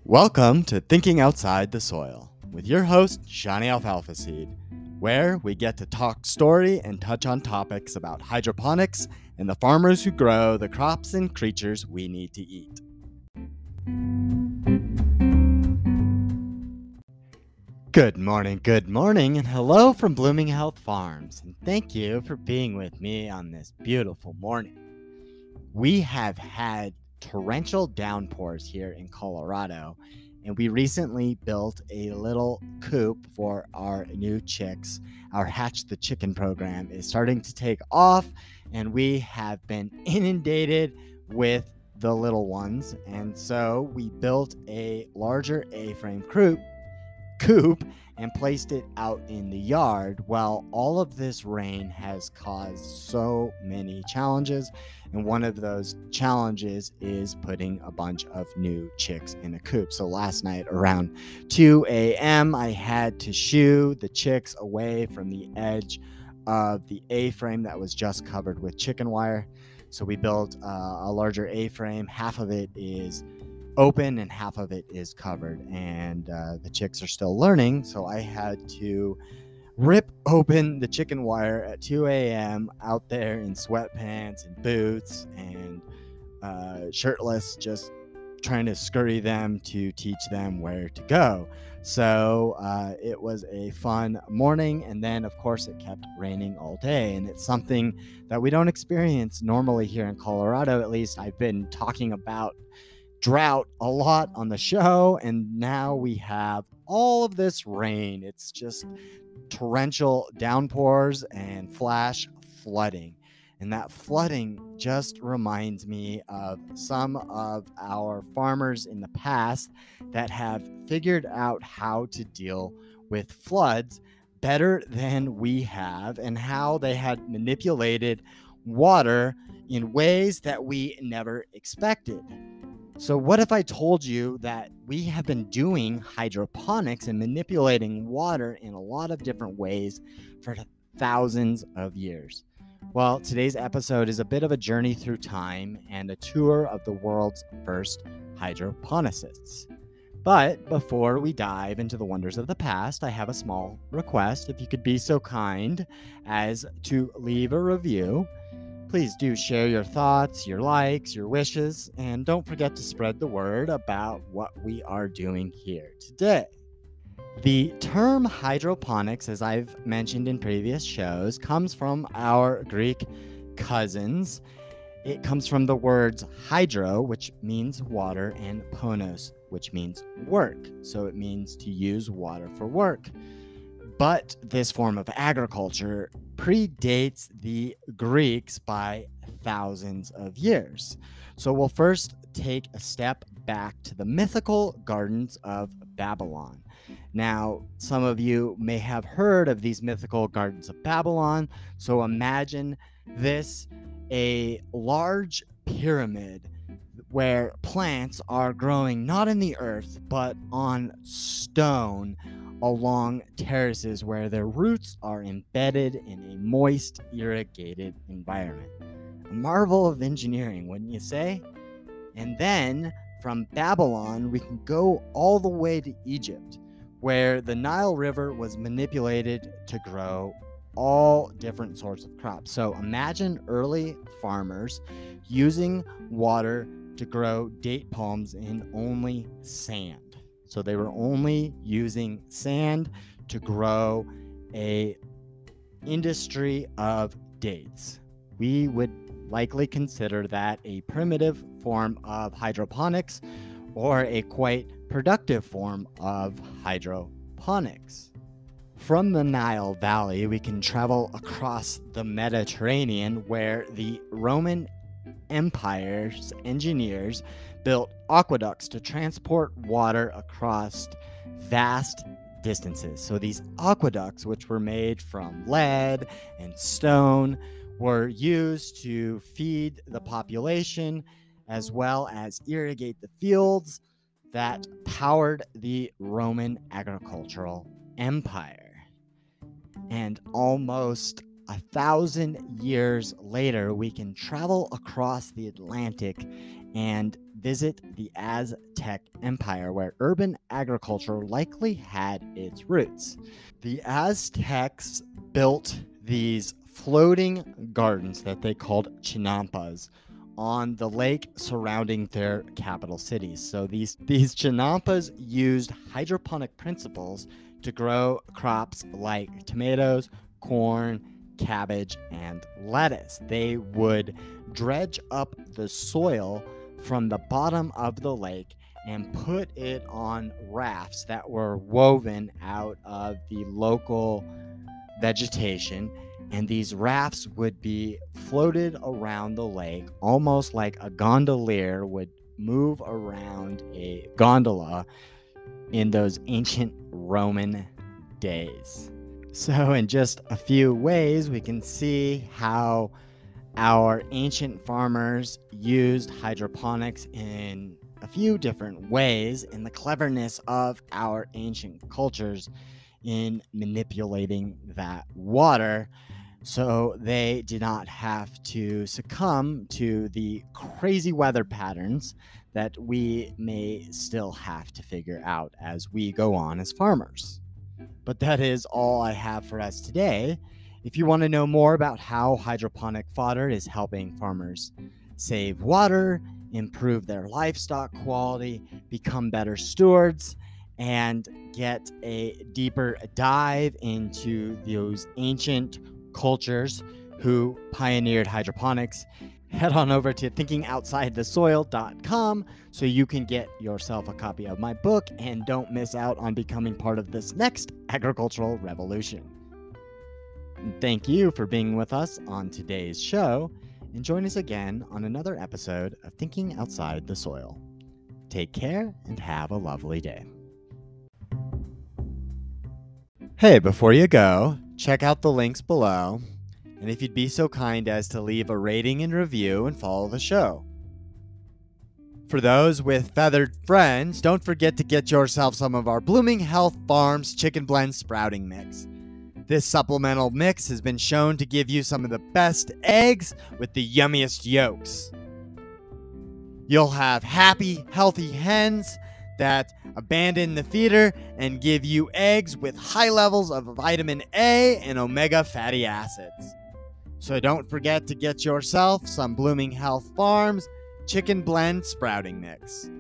Welcome to Thinking Outside the Soil with your host, Johnny Alfalfaseed, where we get to talk story and touch on topics about hydroponics and the farmers who grow the crops and creatures we need to eat. Good morning, and hello from Blooming Health Farms, and thank you for being with me on this beautiful morning. We have had torrential downpours here in Colorado, and we recently built a little coop for our new chicks. Our Hatch the Chicken program is starting to take off, and we have been inundated with the little ones, and so we built a larger A-frame coop and placed it out in the yard. Well, all of this rain has caused so many challenges, and one of those challenges is putting a bunch of new chicks in a coop. So last night around 2 a.m. I had to shoo the chicks away from the edge of the A-frame that was just covered with chicken wire. So we built a larger A-frame. Half of it is open and half of it is covered, and the chicks are still learning, so I had to rip open the chicken wire at 2 a.m. out there in sweatpants and boots and shirtless, just trying to scurry them to teach them where to go. So it was a fun morning, and then of course it kept raining all day, and it's something that we don't experience normally here in Colorado. At least I've been talking about drought a lot on the show, and now we have all of this rain. It's just torrential downpours and flash flooding, and that flooding just reminds me of some of our farmers in the past that have figured out how to deal with floods better than we have, and how they had manipulated water in ways that we never expected. So what if I told you that we have been doing hydroponics and manipulating water in a lot of different ways for thousands of years? Well, today's episode is a bit of a journey through time and a tour of the world's first hydroponicists. But before we dive into the wonders of the past, I have a small request. If you could be so kind as to leave a review. Please do share your thoughts, your likes, your wishes, and don't forget to spread the word about what we are doing here today. The term hydroponics, as I've mentioned in previous shows, comes from our Greek cousins. It comes from the words hydro, which means water, and ponos, which means work. So it means to use water for work. But this form of agriculture predates the Greeks by thousands of years. So we'll first take a step back to the mythical gardens of Babylon. Now, some of you may have heard of these mythical gardens of Babylon. So imagine this, a large pyramid where plants are growing not in the earth, but on stone along terraces where their roots are embedded in a moist, irrigated environment. A marvel of engineering, wouldn't you say? And then from Babylon, we can go all the way to Egypt, where the Nile River was manipulated to grow all different sorts of crops. So imagine early farmers using water to grow date palms in only sand. So they were only using sand to grow a industry of dates. We would likely consider that a primitive form of hydroponics, or a quite productive form of hydroponics. From the Nile Valley, we can travel across the Mediterranean, where the Roman Empire's engineers built aqueducts to transport water across vast distances. So these aqueducts, which were made from lead and stone, were used to feed the population as well as irrigate the fields that powered the Roman agricultural empire. And almost 1,000 years later, we can travel across the Atlantic and visit the Aztec Empire, where urban agriculture likely had its roots. The Aztecs built these floating gardens that they called chinampas on the lake surrounding their capital cities. So these chinampas used hydroponic principles to grow crops like tomatoes, corn, cabbage, and lettuce. They would dredge up the soil from the bottom of the lake and put it on rafts that were woven out of the local vegetation. And these rafts would be floated around the lake almost like a gondolier would move around a gondola in those ancient Roman days. So, in just a few ways, we can see how our ancient farmers used hydroponics in a few different ways, and the cleverness of our ancient cultures in manipulating that water so they did not have to succumb to the crazy weather patterns that we may still have to figure out as we go on as farmers. But that is all I have for us today. If you want to know more about how hydroponic fodder is helping farmers save water, improve their livestock quality, become better stewards, and get a deeper dive into those ancient cultures who pioneered hydroponics, head on over to thinkingoutsidethesoil.com so you can get yourself a copy of my book and don't miss out on becoming part of this next agricultural revolution. And thank you for being with us on today's show, and join us again on another episode of Thinking Outside the Soil. Take care and have a lovely day. Hey, before you go, check out the links below, and if you'd be so kind as to leave a rating and review and follow the show. For those with feathered friends, don't forget to get yourself some of our Blooming Health Farms Chicken Blend Sprouting Mix. This supplemental mix has been shown to give you some of the best eggs with the yummiest yolks. You'll have happy, healthy hens that abandon the feeder and give you eggs with high levels of vitamin A and omega fatty acids. So don't forget to get yourself some Blooming Health Farms Chicken Blend Sprouting Mix.